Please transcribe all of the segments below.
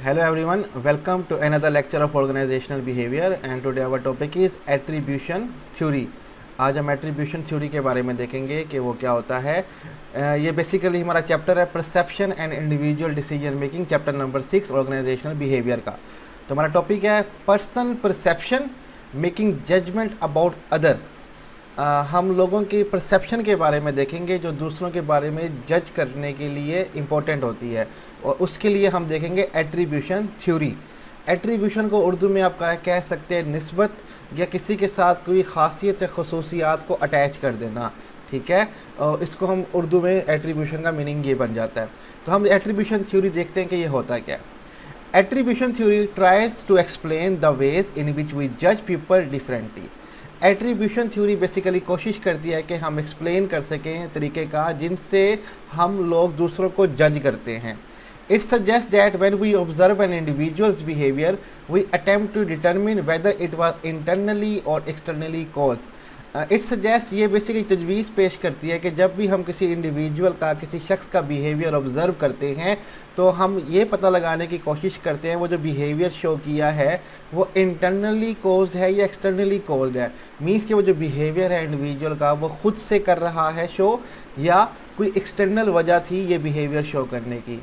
Hello everyone, welcome to another lecture of organizational behavior and today our topic is attribution theory। आज हम attribution theory के बारे में देखेंगे कि वो क्या होता है। ये बेसिकली हमारा चैप्टर है perception and individual decision making, chapter number 6 organisational behaviour का। तो हमारा टॉपिक है person perception making judgement about other. हम लोगों की परसेप्शन के बारे में देखेंगे जो दूसरों के बारे में जज करने के लिए इम्पोर्टेंट होती है, और उसके लिए हम देखेंगे एट्रीब्यूशन थ्योरी। एट्रीब्यूशन को उर्दू में आप कह सकते हैं निस्बत या किसी के साथ कोई ख़ासियत या खसूसियात को अटैच कर देना, ठीक है। और इसको हम उर्दू में एट्रीब्यूशन का मीनिंग ये बन जाता है। तो हम एट्रीब्यूशन थ्योरी देखते हैं कि ये होता क्या है। Attribution theory tries to explain the ways in which we जज people differently. Attribution theory basically कोशिश करती है कि हम एक्सप्लेन कर सकें तरीके का जिनसे हम लोग दूसरों को जज करते हैं। It suggests that when we observe an individual's behavior, we attempt to determine whether it was internally or externally caused. It suggests, ये बेसिकली तजवीज़ पेश करती है कि जब भी हम किसी इंडिविजुअल का, किसी शख्स का बिहेवियर ऑब्ज़र्व करते हैं तो हम ये पता लगाने की कोशिश करते हैं वो जो बिहेवियर शो किया है वो इंटरनली कोज्ड है या एक्सटर्नली कोज्ड है। मीन्स कि वो जो बिहेवियर है इंडिविजुअल का वो खुद से कर रहा है शो या कोई एक्सटर्नल वजह थी ये बिहेवियर शो करने की।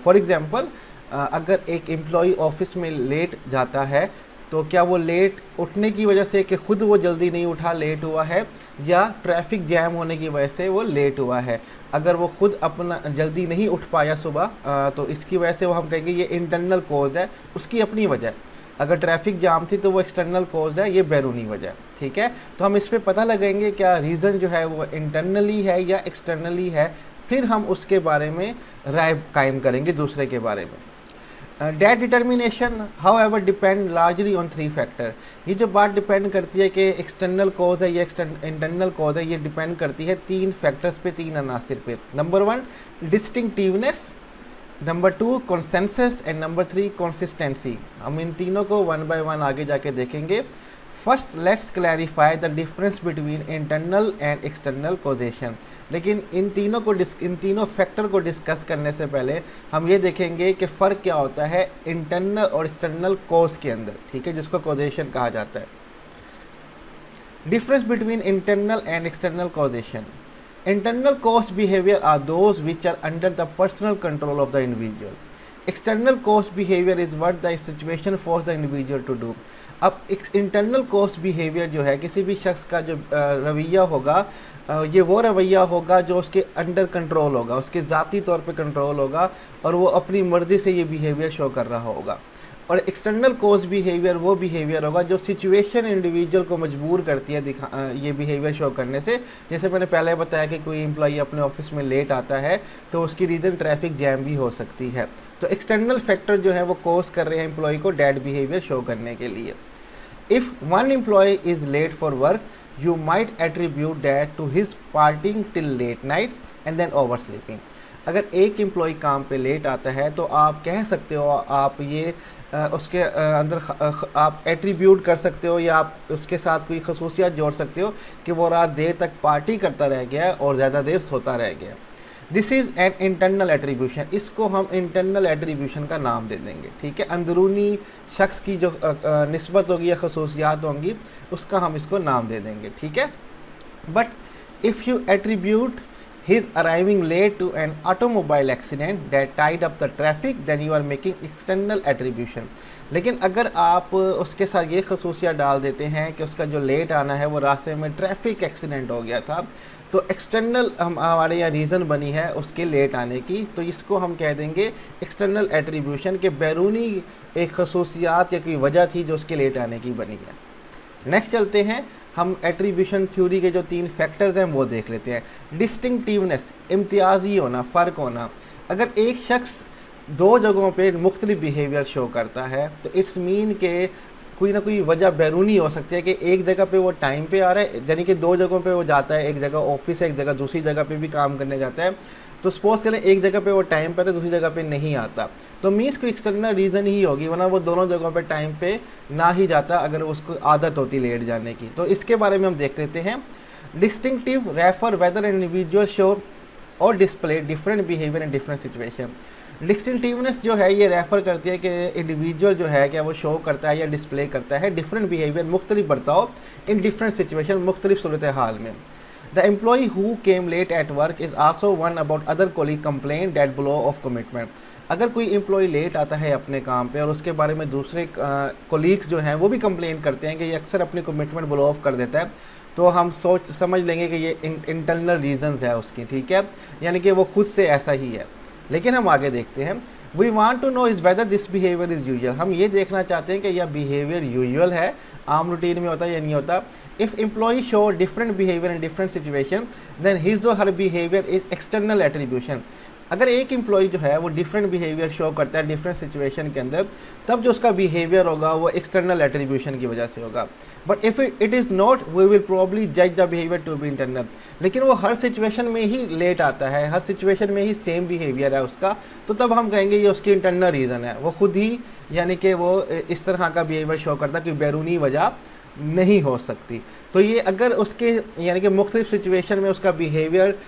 फॉर एग्ज़ाम्पल, अगर एक एम्प्लॉई ऑफिस में लेट जाता है तो क्या वो लेट उठने की वजह से कि ख़ुद वो जल्दी नहीं उठा लेट हुआ है, या ट्रैफिक जैम होने की वजह से वो लेट हुआ है। अगर वो ख़ुद अपना जल्दी नहीं उठ पाया सुबह तो इसकी वजह से वो हम कहेंगे ये इंटरनल कोज है, उसकी अपनी वजह। अगर ट्रैफिक जाम थी तो वो एक्सटर्नल कोज है, ये बैरूनी वजह, ठीक है। तो हम इस पर पता लगाएंगे क्या रीज़न जो है वो इंटरनली है या एक्सटर्नली है, फिर हम उसके बारे में राय कायम करेंगे दूसरे के बारे में। That determination however depend largely on 3 factor. ये जो बात डिपेंड करती है कि एक्सटर्नल कॉज है या इंटरनल कॉज है, ये डिपेंड करती है 3 फैक्टर्स पे, 3 अनासिर पे। Number 1 distinctiveness, number 2 consensus and number 3 consistency. हम इन तीनों को 1 बाय 1 आगे जाके देखेंगे। First let's clarify the difference between internal and external causation. लेकिन इन तीनों फैक्टर को डिस्कस करने से पहले हम ये देखेंगे कि फ़र्क क्या होता है इंटरनल और एक्सटर्नल कॉज के अंदर, ठीक है, जिसको कॉजेशन कहा जाता है। Difference between internal and external causation. Internal cause behaviour are those which are under the personal control of the individual. External cause behaviour is what the situation force the individual to do. अब internal cause behaviour जो है किसी भी शख्स का जो रवैया होगा, ये वो रवैया होगा जो उसके अंडर कंट्रोल होगा, उसके ज़ाती तौर पे कंट्रोल होगा और वो अपनी मर्ज़ी से ये बिहेवियर शो कर रहा होगा। और एक्सटर्नल कॉज बिहेवियर वो बिहेवियर होगा जो सिचुएशन इंडिविजुअल को मजबूर करती है ये बिहेवियर शो करने से। जैसे मैंने पहले बताया कि कोई एम्प्लॉई अपने ऑफिस में लेट आता है तो उसकी रीज़न ट्रैफिक जैम भी हो सकती है। तो एक्सटर्नल फैक्टर जो है वो कॉज कर रहे हैं एम्प्लॉई को डैड बिहेवियर शो करने के लिए। If one employee is late for work, you might attribute that to his partying till late night and then oversleeping। अगर एक एम्प्लॉय काम पे लेट आता है तो आप कह सकते हो, आप ये उसके अंदर आप एट्रीब्यूट कर सकते हो या आप उसके साथ कोई खसूसियात जोड़ सकते हो कि वो रात देर तक पार्टी करता रह गया और ज़्यादा देर सोता रह गया। This is an internal attribution. इसको हम इंटरनल एट्रीब्यूशन का नाम दे देंगे, ठीक है। अंदरूनी शख्स की जो निस्बत होगी या खसूसियात होंगी उसका हम इसको नाम दे देंगे, ठीक है। But if you attribute his arriving late to an automobile accident that tied up the traffic then you are making external attribution. लेकिन अगर आप उसके साथ ये खसूसियात डाल देते हैं कि उसका जो लेट आना है वो रास्ते में ट्रैफिक एक्सीडेंट हो गया था, तो एक्सटर्नल हमारे यहाँ रीज़न बनी है उसके लेट आने की, तो इसको हम कह देंगे एक्सटर्नल एट्रीब्यूशन के बैरूनी एक खसूसियात या कोई वजह थी जो उसके लेट आने की बनी है। नेक्स्ट चलते हैं, हम एट्रीब्यूशन थ्योरी के जो 3 फैक्टर्स हैं वो देख लेते हैं। डिस्टिंक्टिवनेस, इम्तियाजी होना, फ़र्क होना। अगर एक शख्स 2 जगहों पे मुख्तलिफ बिहेवियर शो करता है तो इट्स मीन के कोई ना कोई वजह बैरूनी हो सकती है कि एक जगह पे वो टाइम पे आ रहा है, यानी कि 2 जगहों पे वो जाता है, एक जगह ऑफिस है, एक जगह दूसरी जगह पे भी काम करने जाता है। तो सपोज करें एक जगह पे वो टाइम पे आता है, दूसरी जगह पे नहीं आता, तो मीन्स कोई एक्सटर्नल रीज़न ही होगी, वरना वो दोनों जगहों पे टाइम पे ना ही जाता अगर उसको आदत होती लेट जाने की। तो इसके बारे में हम देख लेते हैं। Distinctive refer whether individual show और display different behaviour in different situation. Distinctiveness जो है ये रेफ़र करती है कि इंडिविजुअल जो है क्या वो शो करता है या डिस्प्ले करता है डिफरेंट बिहेवियर, मुख्तलिफ बर्ताव इन डिफरेंट सिचुएशन, मुख्तलिफ सूरत हाल में। The employee who came late at work is also one about other colleague complain that blow of commitment. अगर कोई एम्प्लॉय लेट आता है अपने काम पे और उसके बारे में दूसरे कोलीग्स जो हैं वो भी कंप्लेन करते हैं कि ये अक्सर अपनी कमिटमेंट ब्लो ऑफ कर देता है, तो हम समझ लेंगे कि ये इंटरनल रीजंस है उसकी, ठीक है, यानी कि वो खुद से ऐसा ही है। लेकिन हम आगे देखते हैं, we want to know is whether this behaviour is usual. हम ये देखना चाहते हैं कि यह बिहेवियर यूजुअल है, आम रूटीन में होता है या नहीं होता। If employee show different behaviour in different situation then his or her behaviour is external attribution. अगर एक एम्प्लॉई जो है वो डिफरेंट बिहेवियर शो करता है डिफरेंट सिचुएशन के अंदर, तब जो उसका बिहेवियर होगा वो एक्सटर्नल एट्रीब्यूशन की वजह से होगा। But if it is not we will probably जज the behaviour to be internal. लेकिन वो हर सिचुएशन में ही लेट आता है, हर सिचुएशन में ही सेम बिहेवियर है उसका, तो तब हम कहेंगे ये उसकी इंटरनल रीज़न है, वो खुद ही यानी कि वो इस तरह का बिहेवियर शो करता है, कोई बैरूनी वजह नहीं हो सकती। तो ये अगर उसके यानी कि मुख्तलिफ सिचुएशन में उसका बिहेवियर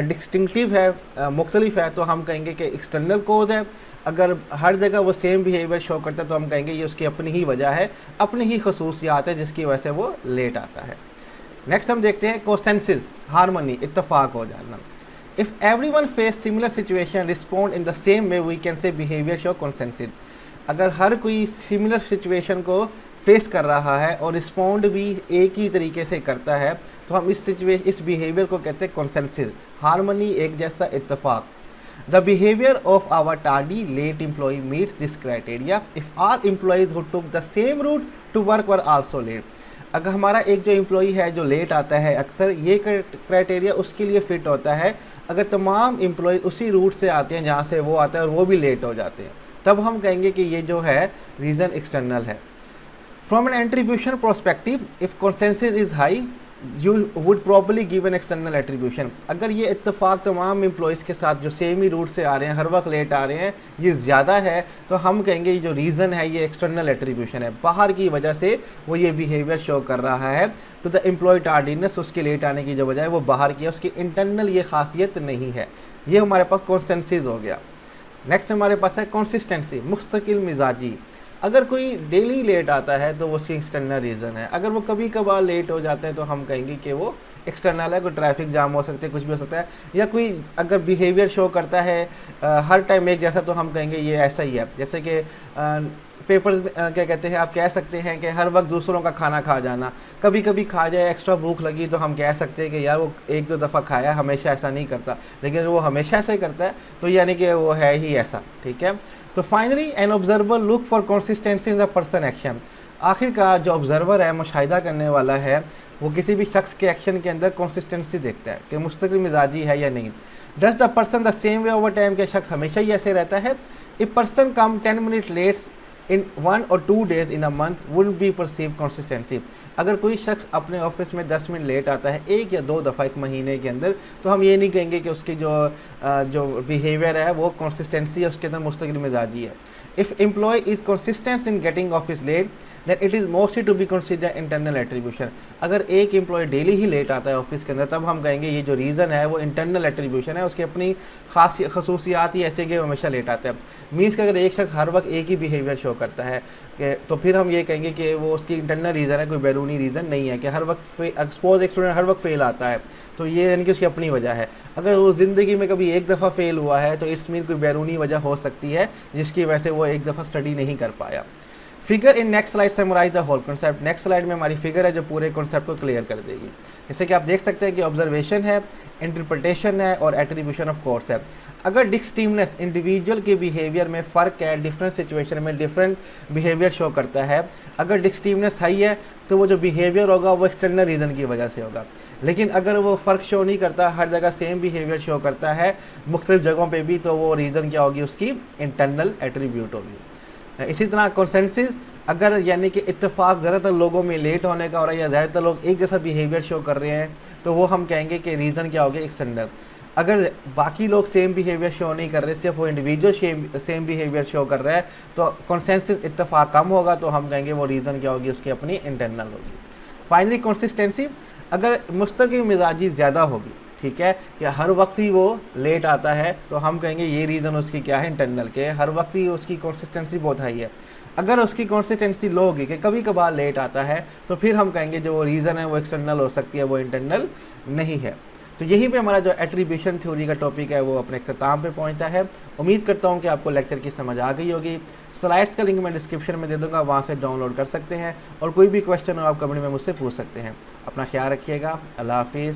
डिस्टिंक्टिव है, मुख्तलिफ है, तो हम कहेंगे कि एक्सटर्नल कोज है। अगर हर जगह वो सेम बिहेवियर शो करता है तो हम कहेंगे ये उसकी अपनी ही वजह है, अपनी ही खसूसियात है जिसकी वजह से वो लेट आता है। नेक्स्ट हम देखते हैं कोसेंसिस, हारमोनी, इत्तफाक हो जाना। If every one face similar situation respond in the same way we can say behaviour show consensus. अगर हर कोई सिमिलर सिचुएशन को फेस कर रहा है और रिस्पॉन्ड भी एक ही तरीके से करता है, तो हम इस बिहेवियर को कहते हैं कंसेंसिस, हारमोनी, एक जैसा इत्तफाक। The behaviour of our tardy late employee meets this criteria if all employees who took the same route to work were also late. अगर हमारा एक जो एम्प्लॉई है जो लेट आता है, अक्सर ये क्राइटेरिया उसके लिए फ़िट होता है अगर तमाम एम्प्लॉय उसी रूट से आते हैं जहाँ से वो आता है और वो भी लेट हो जाते हैं, तब हम कहेंगे कि ये जो है रीज़न एक्सटर्नल है। From an attribution perspective, if consensus is high, you would probably give an external attribution। अगर ये इत्तेफाक तमाम एम्प्लॉयज़ के साथ जो सेम ही रूट से आ रहे हैं, हर वक्त लेट आ रहे हैं, ये ज़्यादा है, तो हम कहेंगे ये जो रीज़न है ये एक्सटर्नल एट्रीब्यूशन है, बाहर की वजह से वो ये बिहेवियर शो कर रहा है। तो द एम्प्लॉय टार्डीनेस, उसके लेट आने की जो वजह है वो बाहर की है, उसकी इंटरनल ये खासियत नहीं है। ये हमारे पास कॉन्सेंसिस हो गया। नेक्स्ट हमारे पास है कंसिस्टेंसी, मुस्तकिल मिजाजी। अगर कोई डेली लेट आता है तो वो उसकी एक्सटर्नल रीज़न है। अगर वो कभी कभार लेट हो जाते हैं तो हम कहेंगे कि वो एक्सटर्नल है, कोई ट्रैफिक जाम हो सकता है, कुछ भी हो सकता है, या कोई अगर बिहेवियर शो करता है हर टाइम एक जैसा, तो हम कहेंगे ये ऐसा ही है। जैसे कि पेपर्स क्या कहते हैं, आप कह सकते हैं कि हर वक्त दूसरों का खाना खा जाना, कभी कभी खा जाए, एक्स्ट्रा भूख लगी तो हम कह सकते हैं कि यार वो एक दो दफ़ा खाया, हमेशा ऐसा नहीं करता, लेकिन वो हमेशा ऐसा ही करता है तो यानी कि वो है ही ऐसा, ठीक है। तो finally an observer look for consistency in the person action. आखिरकार जो ऑब्जर्वर है, मुशाहिदा करने वाला है, वो किसी भी शख्स के एक्शन के अंदर कंसिस्टेंसी देखता है कि मुस्तकिल मिजाजी है या नहीं। Does the person the same way over time, के शख्स हमेशा ही ऐसे रहता है। If person come 10 minute let's in 1 or 2 days in a month would be perceive consistency. अगर कोई शख्स अपने ऑफिस में 10 मिनट लेट आता है एक या दो दफ़ा एक महीने के अंदर, तो हम ये नहीं कहेंगे कि उसकी जो बिहेवियर है वो कंसिस्टेंसी है, उसके अंदर मुस्तकिल मिजाजी है। If employee is consistent in getting office late than it is mostly to be consider internal attribution. अगर एक एम्प्लॉय डेली ही लेट आता है ऑफिस के अंदर, तब हम कहेंगे ये जो रीज़न है वो इंटरनल एट्रीब्यूशन है, उसकी अपनी खास खसूसियात ही ऐसे कि हमेशा लेट आता है। मीन्स कि अगर एक शख्स हर वक्त एक ही बिहेवियर शो करता है तो फिर हम ये कहेंगे कि वो उसकी इंटरनल रीज़न है, कोई बैरूनी रीज़न नहीं है कि हर वक्त एक्सपोज एक स्टूडेंट हर वक्त फेल आता है तो ये यानी कि उसकी अपनी वजह है। अगर वो ज़िंदगी में कभी एक दफ़ा फेल हुआ है तो इसमें कोई बैरूनी वजह हो सकती है जिसकी वजह से वो एक दफ़ा स्टडी नहीं कर पाया। Figure in next slide summarise the whole concept. Next slide में हमारी फिगर है जो पूरे कॉन्सेप्ट को क्लियर कर देगी। जैसे कि आप देख सकते हैं कि ऑब्जर्वेशन है, इंटरप्रिटेशन है और एट्रीब्यूशन ऑफ कोर्स है। अगर डिस्टिंक्टनेस इंडिविजुअल के बिहेवियर में फ़र्क है, डिफरेंट सिचुएशन में डिफरेंट बिहेवियर शो करता है, अगर डिस्टिंक्टनेस हाई है तो वो जो बिहेवियर होगा वो एक्सटर्नल रीज़न की वजह से होगा। लेकिन अगर वो फ़र्क शो नहीं करता, हर जगह सेम बिहेवियर शो करता है मुख्तलिफ जगहों पे भी, तो वो रीज़न क्या होगी, उसकी इंटरनल एट्रीब्यूट होगी। इसी तरह कंसेंसस, अगर यानी कि इत्तेफाक ज़्यादातर लोगों में लेट होने का हो रहा है या ज़्यादातर लोग एक जैसा बिहेवियर शो कर रहे हैं, तो वो हम कहेंगे कि रीज़न क्या होगा, एक्सटर्नल। अगर बाकी लोग सेम बिहेवियर शो नहीं कर रहे, सिर्फ वो इंडिविजुअल सेम बिहेवियर शो कर रहा है, तो कंसेंसस इत्तेफाक कम होगा, तो हम कहेंगे वो रीज़न क्या होगी, उसकी अपनी इंटरनल होगी। फाइनली कंसिस्टेंसी, अगर मुस्तकिल मिजाजी ज़्यादा होगी, ठीक है, कि हर वक्त ही वो लेट आता है, तो हम कहेंगे ये रीज़न उसकी क्या है, इंटरनल के, हर वक्त ही उसकी कंसिस्टेंसी बहुत हाई है। अगर उसकी कंसिस्टेंसी लो होगी कि कभी कभार लेट आता है, तो फिर हम कहेंगे जो वो रीज़न है वो एक्सटर्नल हो सकती है, वो इंटरनल नहीं है। तो यहीं पे हमारा जो एट्रीब्यूशन थ्योरी का टॉपिक है वो अपने अख्ताम पे पहुंचता है। उम्मीद करता हूं कि आपको लेक्चर की समझ आ गई होगी। स्लाइड्स का लिंक मैं डिस्क्रिप्शन में दे दूंगा, वहां से डाउनलोड कर सकते हैं, और कोई भी क्वेश्चन हो आप कमेंट में मुझसे पूछ सकते हैं। अपना ख्याल रखिएगा। अल्लाह हाफिज़।